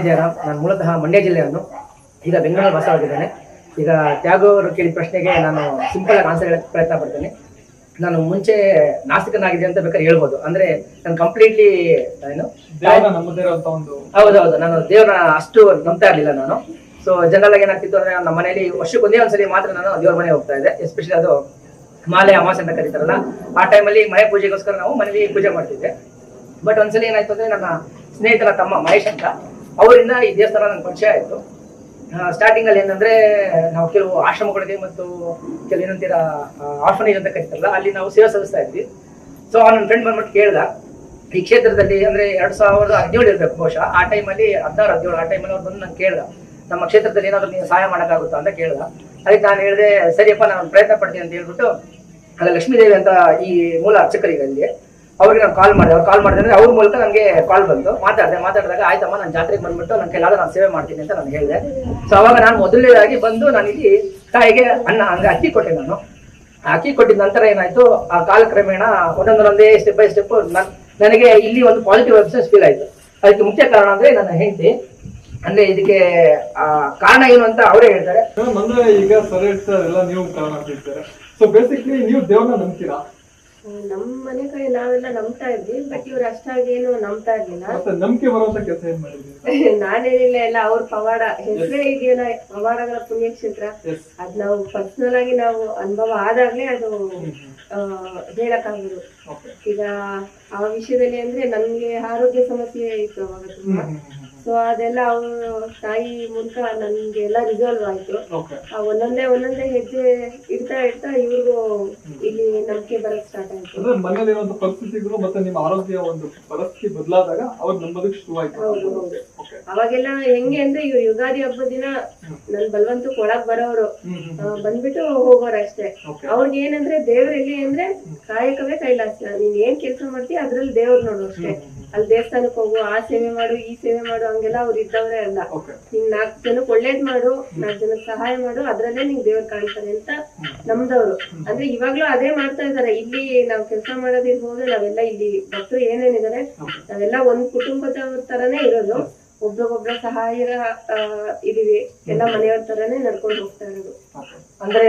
ಜಯರಾಮ್. ನಾನು ಮೂಲತಃ ಮಂಡ್ಯ ಜಿಲ್ಲೆಯನ್ನು, ಈಗ ಬೆಂಗಳೂರು ವಾಸವಾಗಿದ್ದೇನೆ. ಈಗ ತ್ಯಾಗು ಅವರು ಕೇಳಿದ ಪ್ರಶ್ನೆಗೆ ನಾನು ಸಿಂಪಲ್ ಆಗಿ ಆನ್ಸರ್ ಹೇಳಕ್ಕೆ ಪ್ರಯತ್ನ ಪಡ್ತೇನೆ. ನಾನು ಮುಂಚೆ ನಾಸ್ತಿಕನಾಗಿದೆ ಅಂತ ಬೇಕಾದ್ರೆ ಹೇಳ್ಬೋದು. ಅಂದ್ರೆ ನಾನು ಕಂಪ್ಲೀಟ್ಲಿ ಏನು ಹೌದೌದು, ನಾನು ದೇವ್ರ ಅಷ್ಟು ನಂಬ್ತಾ ಇರ್ಲಿಲ್ಲ ನಾನು. ಸೊ ಜನರಲ್ ಆಗಿ ಏನಾಗ್ತಿತ್ತು ಅಂದ್ರೆ ನಮ್ಮ ಮನೆಯಲ್ಲಿ ವರ್ಷಕ್ಕೆ ಒಂದೇ ಒಂದ್ಸಲಿ ಮಾತ್ರ ನಾನು ದೇವ್ರ ಮನೆ ಹೋಗ್ತಾ ಇದ್ದೆ. ಎಸ್ಪೆಷಲಿ ಅದು ಮಾಲೆ ಅಮಾವಾಸ್ಯೆ ಅಂತ ಕರೀತಾರಲ್ಲ, ಆ ಟೈಮಲ್ಲಿ ಮನೆ ಪೂಜೆಗೋಸ್ಕರ ನಾವು ಮನೇಲಿ ಪೂಜೆ ಮಾಡ್ತಿದ್ದೆ. ಬಟ್ ಒಂದ್ಸಲಿ ಏನಾಯ್ತು ಅಂದ್ರೆ ನನ್ನ ಸ್ನೇಹಿತರ ತಮ್ಮ ಮಹೇಶ್ ಅಂತ, ಅವರಿಂದ ಈ ದೇವಸ್ಥಾನ ನನ್ಗೆ ಪರಿಚಯ ಆಯ್ತು. ಸ್ಟಾರ್ಟಿಂಗ್ ಅಲ್ಲಿ ಏನಂದ್ರೆ ನಾವು ಕೆಲವು ಆಶ್ರಮಗಳಿಗೆ ಮತ್ತು ಕೆಲವು ಏನಂತೀರ ಆರ್ಫನೇಜ್ ಅಂತ ಕರೀತಾರಲ್ಲ, ಅಲ್ಲಿ ನಾವು ಸೇವೆ ಸಲ್ಲಿಸ್ತಾ ಇದ್ವಿ. ಸೊ ನನ್ನ ಫ್ರೆಂಡ್ ಬಂದ್ಬಿಟ್ಟು ಕೇಳ್ದ, ಈ ಕ್ಷೇತ್ರದಲ್ಲಿ ಅಂದ್ರೆ 2017 ಇರ್ಬೇಕು ಬಹುಶಃ, ಆ ಟೈಮಲ್ಲಿ 16-17 ಆ ಟೈಮಲ್ಲಿ ಅವ್ರು ಬಂದು ನಾನು ಕೇಳ್ದ, ನಮ್ಮ ಕ್ಷೇತ್ರದಲ್ಲಿ ಏನಾದ್ರು ನೀವು ಸಹಾಯ ಮಾಡೋಕ್ಕಾಗುತ್ತಾ ಅಂತ ಕೇಳ್ದ. ಅದಕ್ಕೆ ನಾನು ಹೇಳಿದೆ ಸರಿಯಪ್ಪ ನಾನು ಪ್ರಯತ್ನ ಪಡ್ತೀನಿ ಅಂತ ಹೇಳ್ಬಿಟ್ಟು, ಅಲ್ಲ ಲಕ್ಷ್ಮೀದೇವಿ ಅಂತ ಈ ಮೂಲ ಅರ್ಚಕರಿಗೆ ಅಲ್ಲಿ ಅವ್ರಿಗೆ ನಾನು ಕಾಲ್ ಮಾಡಿದೆ. ಅವ್ರು ಕಾಲ್ ಮಾಡಿದ್ರೆ ಅವ್ರ ಮೂಲಕ ನನಗೆ ಕಾಲ್ ಬಂತು. ಮಾತಾಡಿದಾಗ ಆಯ್ತಮ್ಮ ನಾನು ಜಾತ್ರೆಗೆ ಬಂದ್ಬಿಟ್ಟು ನನ್ನ ಕೈಲಾದ ನಾನು ಸೇವೆ ಮಾಡ್ತೀನಿ ಅಂತ ನಾನು ಹೇಳಿದೆ. ಸೊ ಅವಾಗ ನಾನು ಮೊದಲನೇದಾಗಿ ಬಂದು ನಾನು ಇಲ್ಲಿ ತಾಯಿಗೆ ಅನ್ನ ಅಂದ್ರೆ ಅಕ್ಕಿ ಕೊಟ್ಟೆ. ನಾನು ಅಕ್ಕಿ ಕೊಟ್ಟಿದ ನಂತರ ಏನಾಯ್ತು, ಆ ಕಾಲಕ್ರಮೇಣ ಒಂದೊಂದೇ ಸ್ಟೆಪ್ ಬೈ ಸ್ಟೆಪ್ ನನಗೆ ಇಲ್ಲಿ ಒಂದು ಪಾಸಿಟಿವ್ ಎಕ್ಸ್ಪೀರಿಯನ್ಸ್ ಫೀಲ್ ಆಯ್ತು. ಅದಕ್ಕೆ ಮುಖ್ಯ ಕಾರಣ ಅಂದ್ರೆ ನನ್ನ ಹೆಂಡತಿ. ಅಂದ್ರೆ ಇದಕ್ಕೆ ಕಾರಣ ಏನು ಅಂತ ಅವರೇ ಹೇಳ್ತಾರೆ. ಅಂದ್ರೆ ಈಗ ಸರ್ ಹೇಳ್ತಾರಲ್ಲ, ನೀವು ಕಾರಣ ಹೇಳ್ತಾರೆ. ಸೊ ಬೇಸಿಕ್ಲಿ ನೀವು ದೇವ್ರನ್ನ ನಂಬ್ತೀರಾ? ನಮ್ ಮನೆ ಕಡೆ ನಾವೆಲ್ಲ ನಂಬ್ತಾ ಇದ್ವಿ, ಬಟ್ ಇವ್ರು ಅಷ್ಟಾಗಿ ಏನು ನಂಬ್ತಾ ಇರ್ಲಿಲ್ಲ. ನಂಬಿಕೆ ಬರುವಂತ ಕೆಲಸ ಏನ್ ಮಾಡಿದ್ರಿ? ನಾನೇನಿಲ್ಲ, ಎಲ್ಲ ಅವ್ರ ಪವಾಡ ಹೆಸರೇ ಇದೆಯಲ್ಲ, ಪವಾಡಗಳ ಪುಣ್ಯಕ್ಷೇತ್ರ. ಅದ್ ನಾವು ಪರ್ಸನಲ್ ಆಗಿ ನಾವು ಅನುಭವ ಆದಾಗ್ಲೇ ಅದು ಹೇಳಕ್ಕಾಗುದು. ಈಗ ಆ ವಿಷಯದಲ್ಲಿ ಅಂದ್ರೆ ನನ್ಗೆ ಆರೋಗ್ಯ ಸಮಸ್ಯೆ ಇತ್ತು ಅವಾಗ ತುಂಬಾ. ಸೊ ಅದೆಲ್ಲ ಅವ್ರು ತಾಯಿ ಮೂಲಕ ನನ್ಗೆ ಎಲ್ಲ ರಿಸಾಲ್ವ್ ಆಯ್ತು. ಒಂದೊಂದೇ ಹೆಜ್ಜೆ ಇಡ್ತಾ ಇವ್ರಿಗೂ ಇಲ್ಲಿ ನಂಬಿಕೆ ಬರಕ್ ಸ್ಟಾರ್ಟ್ ಆಯ್ತು. ಮನೇಲಿ ಒಂದು ಪರಿಸ್ಥಿತಿಗಳು ಮತ್ತೆ ನಿಮ್ಮ ಆರೋಗ್ಯ ಒಂದು ಪರಿಸ್ಥಿತಿ ಬದಲಾದಾಗ ಅವ್ರು ನಂಬೋದಕ್ಕೆ ಶುರು ಆಯ್ತು. ಹೌದು. ಅವಾಗೆಲ್ಲ ಹೆಂಗೆ ಅಂದ್ರೆ ಇವ್ರು ಯುಗಾದಿ ಹಬ್ಬದ ದಿನ ನನ್ ಬಲವಂತಕ್ಕೆ ಒಳಗ್ ಬರೋರು, ಬಂದ್ಬಿಟ್ಟು ಹೋಗೋರು ಅಷ್ಟೇ. ಅವ್ರಿಗೆ ಏನಂದ್ರೆ ದೇವ್ರ ಎಲ್ಲಿ ಅಂದ್ರೆ ಕಾಯಕವೇ ಕೈಲಾಸ. ನೀನ್ ಏನ್ ಕೆಲಸ ಮಾಡ್ತೀಯ ಅದ್ರಲ್ಲಿ ದೇವ್ರು ನೋಡು ಅಷ್ಟೇ. ಅಲ್ಲಿ ದೇವಸ್ಥಾನಕ್ಕೆ ಹೋಗು, ಆ ಸೇವೆ ಮಾಡು, ಈ ಸೇವೆ ಮಾಡು, ಹಂಗೆಲ್ಲ ಅವ್ರು ಇದ್ದವ್ರೆ ಅಲ್ಲ. ನೀನ್ 4 ಜನಕ್ಕೆ ಒಳ್ಳೇದ್ ಮಾಡು, 4 ಜನಕ್ಕೆ ಸಹಾಯ ಮಾಡು, ಅದ್ರಲ್ಲೇ ನಿಂಗೆ ದೇವ್ರು ಕಾಣ್ತಾರೆ ಅಂತ ನಮ್ದವ್ರು. ಅಂದ್ರೆ ಇವಾಗ್ಲೂ ಅದೇ ಮಾಡ್ತಾ ಇದಾರೆ. ಇಲ್ಲಿ ನಾವ್ ಕೆಲಸ ಮಾಡೋದಿರ್ಬೋದು, ನಾವೆಲ್ಲ ಇಲ್ಲಿ ಭಕ್ತರು ಏನೇನಿದಾರೆ ನಾವೆಲ್ಲ ಒಂದ್ ಕುಟುಂಬದವ್ರ ತರಾನೇ ಇರೋದು. ಒಬ್ರಿಗೊಬ್ರ ಸಹಾಯ ಇದೀವಿ, ಎಲ್ಲ ಮನೆಯವ್ರ ತರಾನೇ ನಡ್ಕೊಂಡು ಹೋಗ್ತಾ ಇರೋದು. ಅಂದ್ರೆ